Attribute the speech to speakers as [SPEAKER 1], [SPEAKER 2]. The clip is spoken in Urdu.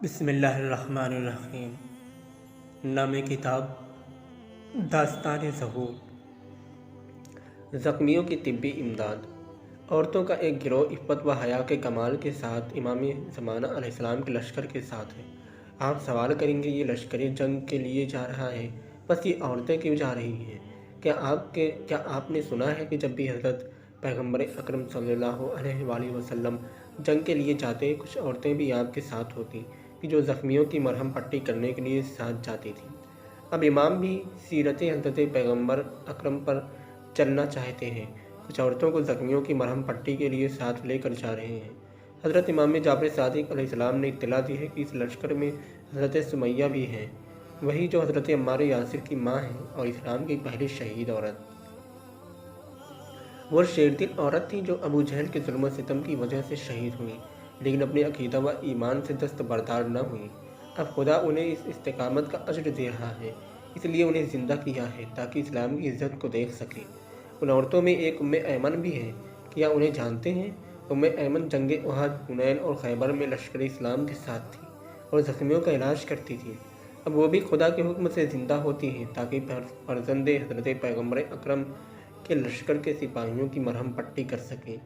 [SPEAKER 1] بسم اللہ الرحمن الرحیم۔ نام کتاب داستان ظہور۔ زخمیوں کی طبی امداد۔ عورتوں کا ایک گروہ عفت و حیا کے کمال کے ساتھ امام زمانہ علیہ السلام کے لشکر کے ساتھ ہے۔ آپ سوال کریں گے، یہ لشکر جنگ کے لیے جا رہا ہے، بس یہ عورتیں کیوں جا رہی ہیں؟ کیا آپ نے سنا ہے کہ جب بھی حضرت پیغمبر اکرم صلی اللہ علیہ وآلہ وسلم جنگ کے لیے جاتے، کچھ عورتیں بھی آپ کے ساتھ ہوتی کہ جو زخمیوں کی مرہم پٹی کرنے کے لیے ساتھ جاتی تھیں۔ اب امام بھی سیرت حضرت پیغمبر اکرم پر چلنا چاہتے ہیں، کچھ عورتوں کو زخمیوں کی مرہم پٹی کے لیے ساتھ لے کر جا رہے ہیں۔ حضرت امام جعفر صادق علیہ السلام نے اطلاع دی ہے کہ اس لشکر میں حضرت سمیہ بھی ہیں، وہی جو حضرت عمار یاسر کی ماں ہیں اور اسلام کی پہلی شہید عورت۔ وہ شیر دل عورت تھی جو ابو جہل کے ظلم و ستم کی وجہ سے شہید ہوئی، لیکن اپنے عقیدہ و ایمان سے دستبردار نہ ہوئی۔ اب خدا انہیں اس استقامت کا اجر دے رہا ہے، اس لیے انہیں زندہ کیا ہے تاکہ اسلام کی عزت کو دیکھ سکیں۔ ان عورتوں میں ایک ایمن بھی ہے۔ کیا انہیں جانتے ہیں؟ ایمن جنگ احد، حنین اور خیبر میں لشکر اسلام کے ساتھ تھی اور زخمیوں کا علاج کرتی تھی۔ اب وہ بھی خدا کے حکم سے زندہ ہوتی ہیں تاکہ فرزند حضرت پیغمبر اکرم کے لشکر کے سپاہیوں کی مرہم پٹی کر سکیں۔